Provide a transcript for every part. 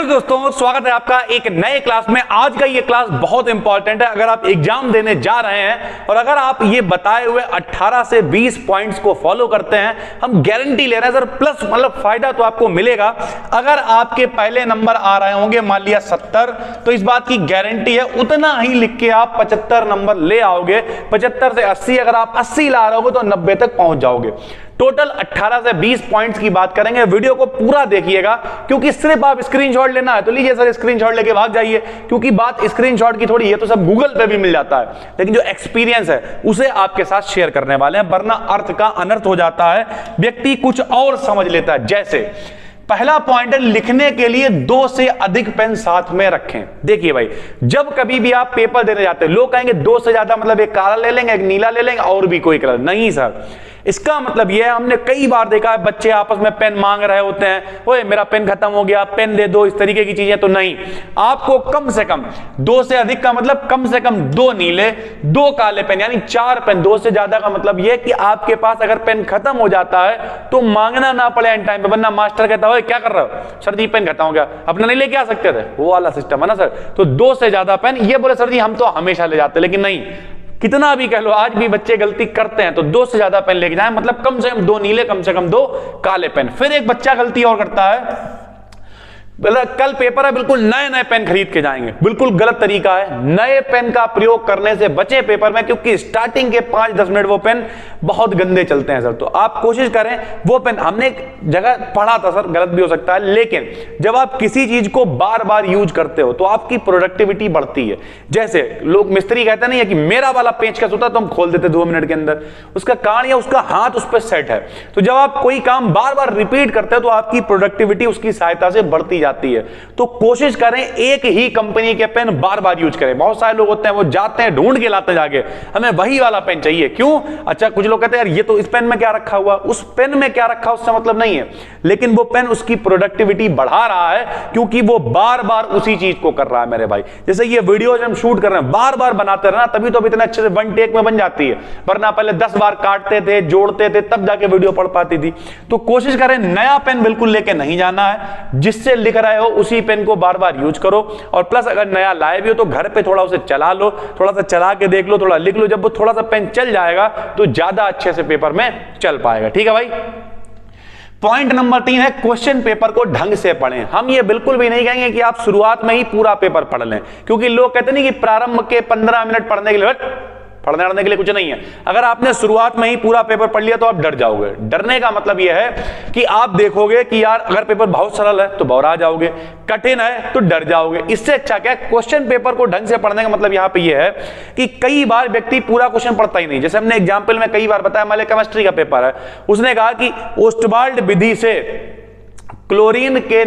दोस्तों स्वागत है आपका एक नए क्लास में। आज का ये क्लास बहुत इंपॉर्टेंट है। अगर आप एग्जाम देने जा रहे हैं और अगर आप ये बताए हुए 18 से 20 पॉइंट्स को फॉलो करते हैं, हम गारंटी ले रहे हैं सर, प्लस मतलब फायदा तो आपको मिलेगा। अगर आपके पहले नंबर आ रहे होंगे मान लिया 70, तो इस बात की गारंटी है उतना ही लिख के आप 75 नंबर ले आओगे। 75 से 80, अगर आप 80 ला रहे हो तो 90 तक पहुंच जाओगे। टोटल 18 से 20 पॉइंट्स की बात करेंगे। वीडियो को पूरा देखिएगा, क्योंकि सिर्फ आप स्क्रीनशॉट लेना है तो लीजिए सर स्क्रीनशॉट लेके भाग जाइए, क्योंकि बात स्क्रीनशॉट की थोड़ी है तो सब गूगल पे भी मिल जाता है, लेकिन जो एक्सपीरियंस है उसे आपके साथ शेयर करने वाले हैं, वरना अर्थ का अनर्थ हो जाता है, व्यक्ति कुछ और समझ लेता है। जैसे पहला पॉइंट है, लिखने के लिए 2 से अधिक पेन साथ में रखें। देखिए भाई, जब कभी भी आप पेपर देने जाते हैं, लोग कहेंगे 2 से ज्यादा मतलब एक काला ले लेंगे, एक नीला ले लेंगे और भी कोई कलर नहीं सर। इसका मतलब यह है, हमने कई बार देखा है बच्चे आपस में पेन मांग रहे होते हैं, ओए मेरा पेन खत्म हो गया, पेन दे दो, इस तरीके की चीजें। तो नहीं, आपको कम से कम 2 से अधिक का मतलब कम से कम 2 नीले 2 काले पेन, यानी 4 पेन। 2 से ज्यादा का मतलब यह कि आपके पास अगर पेन खत्म हो जाता है तो मांगना ना पड़े एंड टाइम पे, वरना मास्टर कहता है क्या कर रहे हो सर जी, पेन खत्म हो गया, अपना नहीं लेके आ सकते थे, वो वाला सिस्टम है ना सर। तो 2 से ज्यादा पेन, ये बोले सर जी हम तो हमेशा ले जाते, लेकिन नहीं, कितना भी कह लो आज भी बच्चे गलती करते हैं, तो 2 से ज्यादा पेन लेके जाएं, मतलब कम से कम 2 नीले, कम से कम 2 काले पेन। फिर एक बच्चा गलती और करता है, कल पेपर है, बिल्कुल नए नए पेन खरीद के जाएंगे। बिल्कुल गलत तरीका है, नए पेन का प्रयोग करने से बचे पेपर में, क्योंकि स्टार्टिंग के 5-10 मिनट वो पेन बहुत गंदे चलते हैं सर। तो आप कोशिश करें वो पेन, हमने एक जगह पढ़ा था सर, गलत भी हो सकता है, लेकिन जब आप किसी चीज को बार बार यूज करते हो तो आपकी प्रोडक्टिविटी बढ़ती है। जैसे लोग मिस्त्री कहते नहीं है कि मेरा वाला पेचकस होता तो हम खोल देते 2 मिनट के अंदर, उसका कान या उसका हाथ उस पर सेट है। तो जब आप कोई काम बार बार रिपीट करते हो तो आपकी प्रोडक्टिविटी उसकी सहायता से बढ़ती जाती है। तो कोशिश करें एक ही कंपनी के पेन बार बार यूज करें। बहुत सारे लोग होते हैं वो जाते हैं ढूंढ के लाते जाके, हमें वही वाला पेन चाहिए। क्यों? अच्छा, कुछ लोग कहते हैं यार ये तो इस पेन में क्या रखा हुआ, उस पेन में क्या रखा उससे मतलब नहीं है, लेकिन वो पेन उसकी प्रोडक्टिविटी बढ़ा रहा है क्योंकि वो बार बार उसी चीज को कर रहा है मेरे भाई। जैसे ये वीडियो हम शूट कर रहे हैं, बार बार बनाते रहना, तभी तो इतने अच्छे से 1 टेक में बन जाती है, वरना पहले 10 बार काटते थे, जोड़ते थे, तब जाके वीडियो पढ़ पाती थी। तो कोशिश करें नया पेन बिल्कुल लेके नहीं जाना है, जिससे लिख रहे हो उसी पेन को बार बार यूज करो। और प्लस अगर नया लाए भी हो तो घर पे थोड़ा उसे चला लो, थोड़ा सा चला के देख लो, थोड़ा लिख लो। जब वो थोड़ा सा पेन चल जाएगा तो ज्यादा अच्छे से पेपर में चल पाएगा। ठीक है भाई। पॉइंट नंबर 3 है, क्वेश्चन पेपर को ढंग से पढ़ें। हम ये बिल्कुल भी नहीं कहेंगे कि आप शुरुआत में ही पूरा पेपर पढ़ लें, क्योंकि लोग कहते नहीं कि प्रारंभ के 15 मिनट पढ़ने के लिए, पढ़ने के लिए कुछ नहीं है। अगर आपने शुरुआत में ही पूरा पेपर पढ़ लिया तो आप डर जाओगे। डरने का मतलब यह है कि आप देखोगे कि यार अगर पेपर बहुत सरल है तो घबरा जाओगे, कठिन है तो डर जाओगे। इससे अच्छा क्या है, क्वेश्चन पेपर को ढंग से पढ़ने का मतलब यहां पे यह है कि कई बार व्यक्ति पूरा क्वेश्चन पढ़ता ही नहीं। जैसे हमने एग्जाम्पल में कई बार बताया, मान लिया केमिस्ट्री का पेपर है, उसने कहा कि ओस्टवाल्ड विधि से क्लोरीन के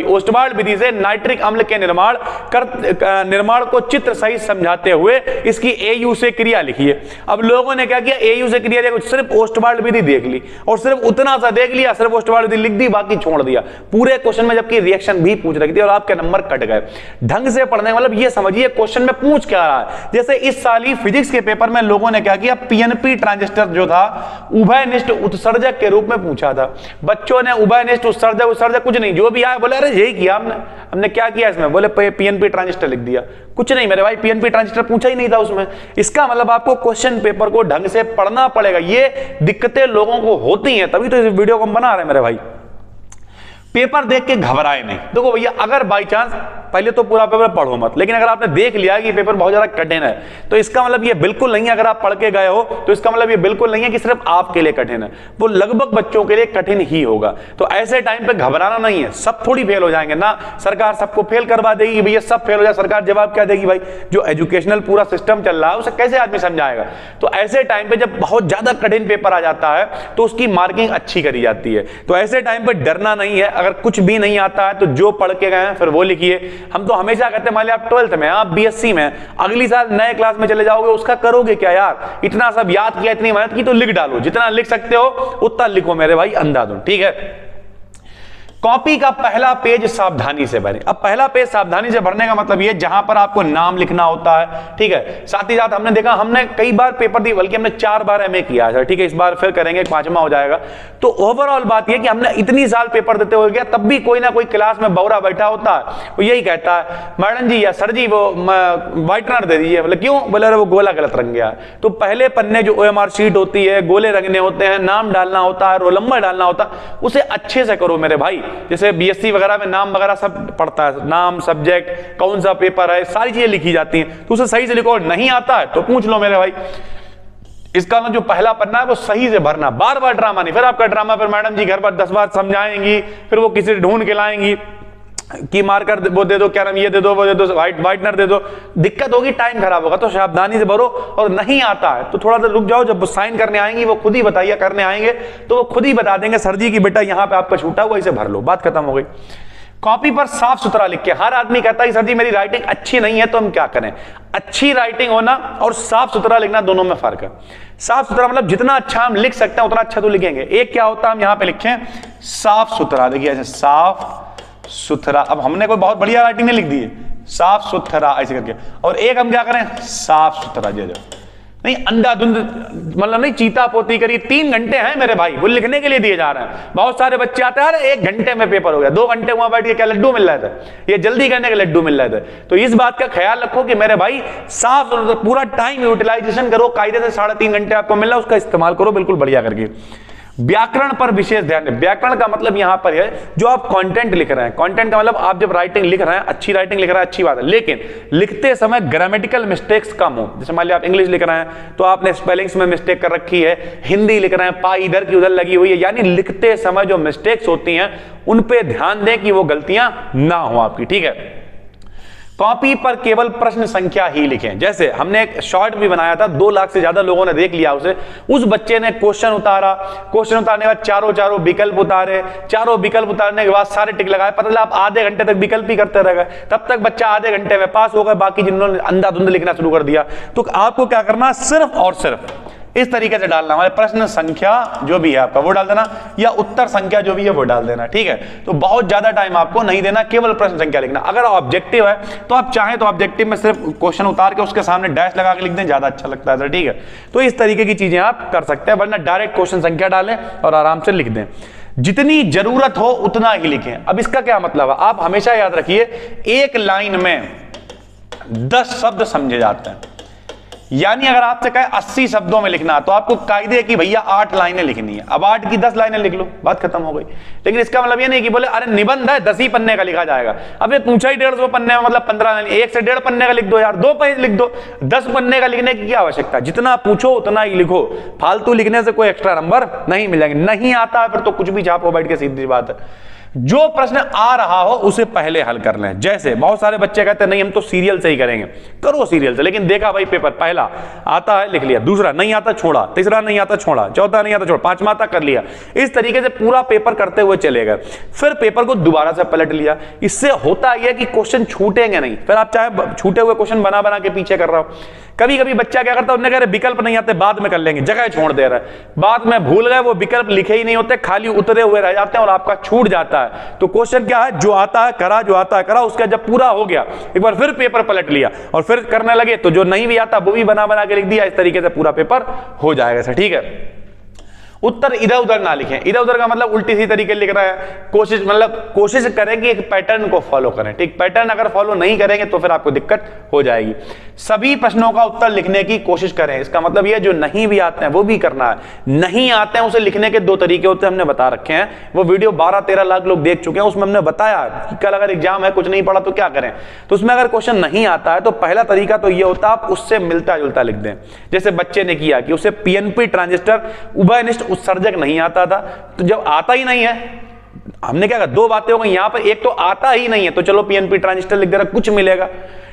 ओस्टवाल्ड विधि से नाइट्रिक अम्ल के निर्माण को चित्र सहित समझाते हुए इसकी एयू से क्रिया लिखिए। अब लोगों ने क्या किया, एयू से क्रिया देखो, सिर्फ ओस्टवाल्ड विधि देख ली और सिर्फ उतना सा देख लिया, सिर्फ ओस्टवाल्ड विधि लिख दी, बाकी छोड़ दिया पूरे क्वेश्चन में, जबकि रिएक्शन भी पूछ रखी थी और आपके नंबर कट गए। ढंग से पढ़ने का मतलब ये समझिए क्वेश्चन में पूछ क्या रहा है। जैसे इस साल ही फिजिक्स के पेपर में लोगों ने क्या किया, पीएनपी ट्रांजिस्टर जो था उभयनिष्ठ उत्सर्जक के रूप में पूछा था। बच्चों ने उभयनिष्ठ उत्सर्जक कुछ नहीं, जो भी आया बोले अरे यही किया हमने क्या किया इसमें, बोले पीएनपी ट्रांजिस्टर लिख दिया। कुछ नहीं मेरे भाई, पीएनपी ट्रांजिस्टर पूछा ही नहीं था उसमें। इसका मतलब आपको क्वेश्चन पेपर को ढंग से पढ़ना पड़ेगा। ये दिक्कतें लोगों को होती हैं, तभी तो इस वीडियो को हम बना रहे हैं मेरे भाई। पेपर देख के घबराए नहीं। देखो भैया, अगर बाई चांस पहले तो पूरा पेपर पढ़ो मत, लेकिन अगर आपने देख लिया कि पेपर बहुत ज्यादा कठिन है तो इसका मतलब ये बिल्कुल नहीं है, अगर आप पढ़ के गए हो तो इसका मतलब ये बिल्कुल नहीं है कि सिर्फ आपके लिए कठिन है, वो लगभग बच्चों के लिए कठिन ही होगा। तो ऐसे टाइम पे घबराना नहीं है। सब थोड़ी फेल हो जाएंगे ना, सरकार सबको फेल करवा देगी, भैया सब फेल हो जाए, सरकार जवाब क्या देगी भाई? जो एजुकेशनल पूरा सिस्टम चल रहा है उसे कैसे आदमी समझाएगा? तो ऐसे टाइम पे जब बहुत ज्यादा कठिन पेपर आ जाता है तो उसकी मार्किंग अच्छी करी जाती है। तो ऐसे टाइम पे डरना नहीं है। अगर कुछ भी नहीं आता है तो जो पढ़ के गए हैं फिर वो लिखिए। हम तो हमेशा कहते हैं, मान लिया आप 12th में, आप बीएससी में, अगली साल नए क्लास में चले जाओगे, उसका करोगे क्या यार? इतना सब याद किया, इतनी मेहनत की, तो लिख डालो, जितना लिख सकते हो उतना लिखो मेरे भाई, अंधाधुन। ठीक है। कॉपी का पहला पेज सावधानी से भरें। अब पहला पेज सावधानी से भरने का मतलब ये जहां पर आपको नाम लिखना होता है, ठीक है। साथ ही साथ हमने देखा, हमने कई बार पेपर दी, बल्कि हमने 4 बार एमए किया है, ठीक है। इस बार फिर करेंगे, 5वां हो जाएगा। तो ओवरऑल बात यह कि हमने इतनी साल पेपर देते हो गया, तब भी कोई ना कोई क्लास में बौरा बैठा होता है, वो यही कहता है मैडम जी या सर जी वो व्हाइटनर दे दीजिए। बोले क्यों? बोले अरे वो गोला गलत रंग गया। तो पहले पन्ने जो OMR शीट होती है, गोले रंगने होते हैं, नाम डालना होता है, रोल नंबर डालना होता है, उसे अच्छे से करो मेरे भाई। जैसे BSc वगैरह में नाम वगैरह सब पढ़ता है, नाम, सब्जेक्ट, कौन सा पेपर है, सारी चीजें लिखी जाती हैं, तो उसे सही से लिखो। नहीं आता है तो पूछ लो मेरे भाई। इसका जो पहला पन्ना है वो सही से भरना, बार बार ड्रामा नहीं। फिर आपका ड्रामा, फिर मैडम जी घर पर 10 बार समझाएंगी, फिर वो किसी ढूंढ के लाएंगी कि मार्कर वो दे दो, क्या नाम ये दे दो, वो दे दो, व्हाइटनर दे दो, दिक्कत होगी, टाइम खराब होगा। तो सावधानी से भरो। और नहीं आता है तो थोड़ा सा रुक जाओ, जब साइन करने आएंगी वो खुद ही बताइए, करने आएंगे तो वो खुद ही बता देंगे सर जी की बेटा यहाँ पे आपका छूटा हुआ, इसे भर लो, बात खत्म हो गई। कॉपी पर साफ सुथरा लिख के, हर आदमी कहता है सर जी मेरी राइटिंग अच्छी नहीं है, तो हम क्या करें? अच्छी राइटिंग होना और साफ सुथरा लिखना, दोनों में फर्क है। साफ सुथरा मतलब जितना अच्छा हम लिख सकते हैं उतना अच्छा तो लिखेंगे। एक क्या होता है, हम यहां पे लिखें साफ सुथरा, देखिए ऐसे साफ सुथरा। अब हमने कोई बहुत बढ़िया राइटिंग नहीं लिख दी है, साफ सुथरा ऐसे करके। और एक हम क्या करें, साफ सुथरा दे दो, नहीं अंधाधुंध, मतलब नहीं चीता पोती करी। 3 घंटे हैं मेरे भाई, वो लिखने के लिए दिए जा रहे हैं। बहुत सारे बच्चे आते हैं, अरे 1 घंटे में पेपर हो गया, 2 घंटे वहां बैठ के क्या लड्डू मिल रहा था, ये जल्दी करने के लड्डू मिल रहे थे। तो इस बात का ख्याल रखो कि मेरे भाई साफ पूरा टाइम यूटिलाइजेशन करो, कायदे से 3.5 घंटे आपको मिल रहा है, उसका इस्तेमाल करो बिल्कुल बढ़िया करके। व्याकरण पर विशेष ध्यान दें। व्याकरण का मतलब यहां पर है जो आप कंटेंट लिख रहे हैं। कंटेंट का मतलब आप जब राइटिंग लिख रहे हैं, अच्छी राइटिंग लिख रहे हैं, अच्छी बात है, लेकिन लिखते समय ग्रामेटिकल मिस्टेक्स कम हो। जैसे मान लिया आप इंग्लिश लिख रहे हैं तो आपने स्पेलिंग्स में मिस्टेक कर रखी है, हिंदी लिख रहे हैं पा इधर की उधर लगी हुई है, यानी लिखते समय जो मिस्टेक्स होती हैं उन पे ध्यान दें कि वो गलतियां ना हो आपकी, ठीक है। कॉपी पर केवल प्रश्न संख्या ही लिखें। जैसे हमने एक शॉर्ट भी बनाया था, 2 लाख से ज्यादा लोगों ने देख लिया उसे। उस बच्चे ने क्वेश्चन उतारा, क्वेश्चन उतारने के बाद चारों विकल्प उतारे, चारों विकल्प उतारने के बाद सारे टिक लगाए, पता चला आप आधे घंटे तक विकल्प ही करते रह गए, तब तक बच्चा आधे घंटे में पास हो गया, बाकी जिन्होंने अंधाधुंध लिखना शुरू कर दिया। तो आपको क्या करना, सिर्फ और सिर्फ इस तरीके से डालना, हमारे प्रश्न संख्या जो भी है आपका वो डाल देना, या उत्तर संख्या जो भी है वो डाल देना, ठीक है। तो बहुत ज्यादा टाइम आपको नहीं देना, केवल प्रश्न संख्या लिखना। अगर ऑब्जेक्टिव है तो आप चाहें तो ऑब्जेक्टिव में सिर्फ क्वेश्चन उतार के उसके सामने डैश लगा के लिख दें, ज्यादा अच्छा लगता है, ठीक है। तो इस तरीके की चीजें आप कर सकते हैं, वरना डायरेक्ट क्वेश्चन संख्या डालें और आराम से लिख दें। जितनी जरूरत हो उतना ही लिखें। अब इसका क्या मतलब है, आप हमेशा याद रखिए, एक लाइन में 10 शब्द समझे जाते हैं। यानी अगर आपसे कहे 80 शब्दों में लिखना, तो आपको कायदे है कि भैया 8 लाइनें लिखनी है। अब 8 की 10 लाइनें लिख लो, बात खत्म हो गई। लेकिन इसका मतलब ये नहीं कि बोले अरे निबंध है 10 ही पन्ने का लिखा जाएगा। अब ये पूछा ही 150 पन्ने में, मतलब 15 लाइन, 1 से 1.5 पन्ने का लिख दो यार, 2 पेज लिख दो। 10 पन्ने का लिखने की क्या आवश्यकता, जितना पूछो उतना ही लिखो। फालतू लिखने से कोई एक्स्ट्रा नंबर नहीं मिलेंगे। नहीं आता है फिर तो कुछ भी छापो बैठ के, सीधी बात है। जो प्रश्न आ रहा हो उसे पहले हल कर लें। जैसे बहुत सारे बच्चे कहते हैं नहीं हम तो सीरियल से ही करेंगे, करो सीरियल से, लेकिन देखा भाई पेपर पहला आता है लिख लिया, दूसरा नहीं आता छोड़ा, तीसरा नहीं आता छोड़ा, चौथा नहीं आता छोड़ा, 5वां तक कर लिया। इस तरीके से पूरा पेपर करते हुए चले गए, फिर पेपर को दोबारा से पलट लिया। इससे होता यह कि क्वेश्चन छूटेंगे नहीं। फिर आप चाहे छूटे हुए क्वेश्चन बना बना के पीछे कर रहा हो। कभी कभी बच्चा क्या करता है, उन्हें कह रहे विकल्प नहीं आते बाद में कर लेंगे, जगह छोड़ दे रहा है, बाद में भूल गए, वो विकल्प लिखे ही नहीं होते, खाली उतरे हुए रह जाते हैं और आपका छूट जाता है। तो क्वेश्चन क्या है, जो आता है करा, जो आता है करा, उसका जब पूरा हो गया एक बार फिर पेपर पलट लिया और फिर करने लगे, तो जो नहीं भी आता वो भी बना बना के लिख दिया। इस तरीके से पूरा पेपर हो जाएगा, ठीक है। उत्तर इधर उधर ना लिखें। इधर उधर का मतलब उल्टी सी तरीके लिख रहा है। कोशिश करें कि एक पैटर्न को फॉलो करें, ठीक। पैटर्न अगर फॉलो नहीं करेंगे तो फिर आपको दिक्कत हो जाएगी। सभी प्रश्नों का उत्तर लिखने की कोशिश करें। इसका मतलब यह जो नहीं भी आते हैं वो भी करना है। नहीं आते हैं उसे लिखने के 2 तरीके होते हैं, हमने बता रखे हैं। वो वीडियो 12-13 लाख लोग देख चुके हैं, उसमें हमने बताया कि कल अगर एग्जाम है, कुछ नहीं पढ़ा तो क्या करें। तो उसमें अगर क्वेश्चन नहीं आता है तो पहला तरीका तो यह होता है आप उससे मिलता जुलता लिख दें। जैसे बच्चे ने किया कि उसे पीएनपी ट्रांजिस्टर उभयनिष्ठ उत्सर्जक नहीं आता था, तो जब आता ही नहीं है, हमने क्या कहा, 2 बातें हो गई यहां पर। एक तो आता ही नहीं है तो चलो पीएनपी ट्रांजिस्टर लिख दे रहा, कुछ मिलेगा,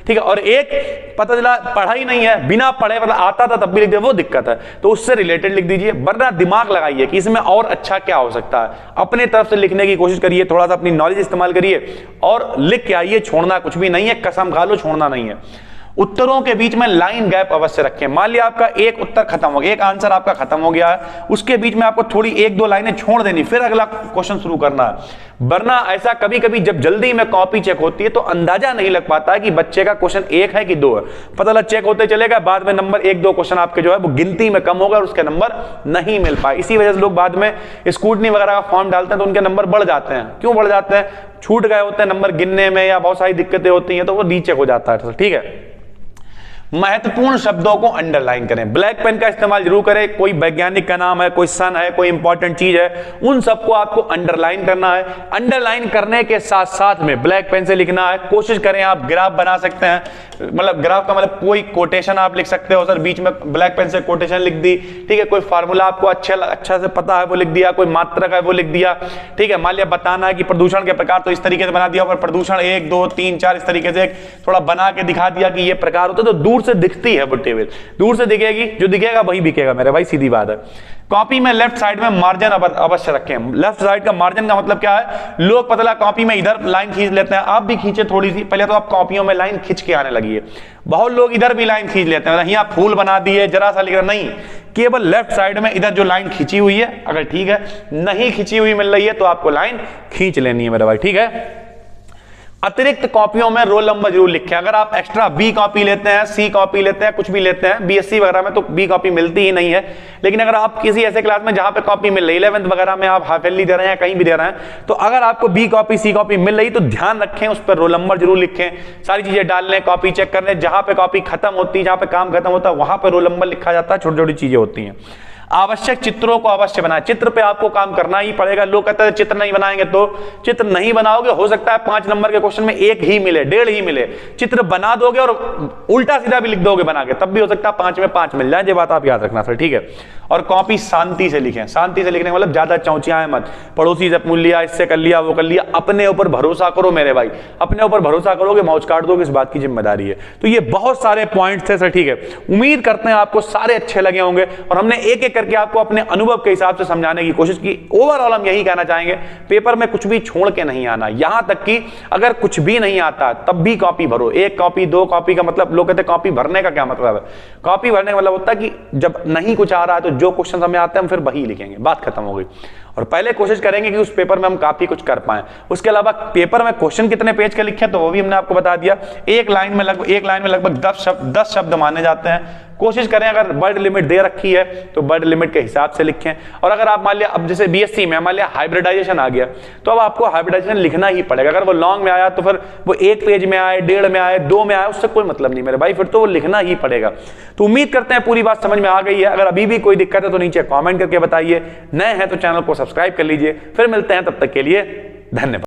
ठीक है। और एक पता चला पढ़ा ही नहीं है, बिना पढ़े मतलब आता था तब भी लिख दे, वो दिक्कत है। तो उससे रिलेटेड लिख दीजिए, वरना दिमाग लगाइए कि इसमें और अच्छा क्या हो सकता है। अपने तरफ से लिखने की कोशिश करिए, थोड़ा सा अपनी नॉलेज इस्तेमाल करिए और लिख के आइए। छोड़ना कुछ भी नहीं है, कसम खा लो छोड़ना नहीं है। उत्तरों के बीच में लाइन गैप अवश्य रखें। मान लिया आपका एक उत्तर खत्म हो गया, एक आंसर आपका खत्म हो गया है, उसके बीच में आपको थोड़ी एक दो लाइनें छोड़ देनी, फिर अगला क्वेश्चन शुरू करना है। वरना ऐसा कभी कभी जब जल्दी में कॉपी चेक होती है तो अंदाजा नहीं लग पाता है कि बच्चे का क्वेश्चन एक है कि दो है। पता लग चेक होते चलेगा, बाद में नंबर एक दो क्वेश्चन आपके जो है वो गिनती में कम होगा और उसके नंबर नहीं मिल पाए। इसी वजह से लोग बाद में स्क्रूटनी वगैरह का फॉर्म डालते हैं तो उनके नंबर बढ़ जाते हैं। क्यों बढ़ जाते हैं? छूट गए होते हैं नंबर गिनने में या बहुत सारी दिक्कतें होती हैं तो वो रीचेक हो जाता है। ठीक है, महत्वपूर्ण शब्दों को अंडरलाइन करें। ब्लैक पेन का इस्तेमाल जरूर करें। कोई वैज्ञानिक का नाम है, कोई सन है, कोई इंपॉर्टेंट चीज है, उन सबको आपको अंडरलाइन करना है। अंडरलाइन करने के साथ साथ में ब्लैक पेन से लिखना है। कोशिश करें आप ग्राफ बना सकते हैं, मतलब ग्राफ का मतलब कोई कोटेशन आप लिख सकते हो सर, बीच में ब्लैक पेन से कोटेशन लिख दी। ठीक है, कोई फार्मूला आपको अच्छा से पता है वो लिख दिया, कोई मात्रक है वो लिख दिया। ठीक है, मान लिया बताना है कि प्रदूषण के प्रकार, तो इस तरीके से बना दिया, और प्रदूषण 1 2 3 4 इस तरीके से थोड़ा बना के दिखा दिया कि ये प्रकार होता है। तो दूर से दिखती है वो टेबल, दूर से दिखेगी, जो दिखेगा वही बिकेगा मेरे भाई, सीधी बात है। कॉपी में लेफ्ट साइड में मार्जिन अवश्य रखें। लेफ्ट साइड का मार्जिन का मतलब क्या है? लोग पतला कॉपी में इधर लाइन खींच लेते हैं, आप भी खींचे थोड़ी सी। पहले तो आप कॉपियों में लाइन खींच के आने लगी है, बहुत लोग इधर भी लाइन खींच लेते हैं, यहाँ फूल बना दिए, जरा सा लिख रहा, नहीं, केवल लेफ्ट साइड में इधर जो लाइन खींची हुई है, अगर ठीक है नहीं खींची हुई मिल रही है तो आपको लाइन खींच लेनी है मेरा भाई। ठीक है, अतिरिक्त कॉपियों में रोल नंबर जरूर लिखें। अगर आप एक्स्ट्रा बी कॉपी लेते हैं, सी कॉपी लेते हैं, कुछ भी लेते हैं, बीएससी वगैरह में तो बी कॉपी मिलती ही नहीं है, लेकिन अगर आप किसी ऐसे क्लास में जहां पे कॉपी मिल रही है, 11th वगैरह में आप हाफ ईयरली दे रहे हैं, कहीं भी दे रहे हैं, तो अगर आपको बी कॉपी सी कॉपी मिल रही तो ध्यान रखें, उस पर रोल नंबर जरूर लिखें, सारी चीजें डाल लें, कॉपी चेक कर लें, जहां पे कॉपी खत्म होती है, जहां पे काम खत्म होता है वहां पर रोल नंबर लिखा जाता है, छोटी छोटी चीजें होती हैं। आवश्यक चित्रों को अवश्य बनाएं। चित्र पे आपको काम करना ही पड़ेगा। लोग कहते हैं चित्र नहीं बनाएंगे, तो चित्र नहीं बनाओगे, हो सकता है 5 नंबर के क्वेश्चन में 1 ही मिले, 1.5 ही मिले। चित्र बना दोगे और उल्टा सीधा भी लिख दोगे बना के, तब भी हो सकता है 5 में 5 मिल जाए। ये बात आप याद रखना सर, ठीक है। और कॉपी शांति से लिखें। शांति से लिखने का मतलब ज्यादा चौंचियाएं मत, पड़ोसी से पूछ लिया, इससे कर लिया, वो कर लिया। अपने ऊपर भरोसा करो मेरे भाई, अपने ऊपर भरोसा करोगे मौज काट दोगे, इस बात की जिम्मेदारी है। तो ये बहुत सारे पॉइंट्स थे सर, ठीक है। उम्मीद करते हैं आपको सारे अच्छे लगे होंगे और हमने एक एक करके आपको अपने अनुभव के हिसाब से समझाने की कोशिश की। ओवरऑल हम यही कहना चाहेंगे, पेपर में कुछ भी छोड़ के नहीं आना, यहां तक कि अगर कुछ भी नहीं आता तब भी कॉपी भरो। 1 कॉपी 2 कॉपी का मतलब, लोग कहते हैं कॉपी भरने का क्या मतलब है? कॉपी भरने का मतलब होता है कि जब नहीं कुछ आ रहा है तो जो क्वेश्चन हमें आते हैं हम फिर वही लिखेंगे, बात खत्म हो गई। और पहले कोशिश करेंगे कि उस पेपर में हम काफी कुछ कर पाएं। उसके अलावा पेपर में क्वेश्चन कितने पेज के लिखे तो वो भी हमने आपको बता दिया। एक लाइन में लगभग 10 शब्द माने जाते हैं। कोशिश करें, अगर वर्ड लिमिट दे रखी है तो वर्ड लिमिट के हिसाब से लिखें। और अगर आप मान लिया, अब जैसे बीएससी में मान लिया हाइब्रिडाइजेशन आ गया, तो अब आपको हाइब्रिडाइजेशन लिखना ही पड़ेगा। अगर वो लॉन्ग में आया तो फिर वो 1 पेज में आए, 1.5 में आए, 2 में आए, उससे कोई मतलब नहीं मेरे भाई, फिर तो वो लिखना ही पड़ेगा। तो उम्मीद करते हैं पूरी बात समझ में आ गई है। अगर अभी भी कोई दिक्कत है तो नीचे कॉमेंट करके बताइए। नए हैं तो चैनल को सब्सक्राइब कर लीजिए। फिर मिलते हैं, तब तक के लिए धन्यवाद।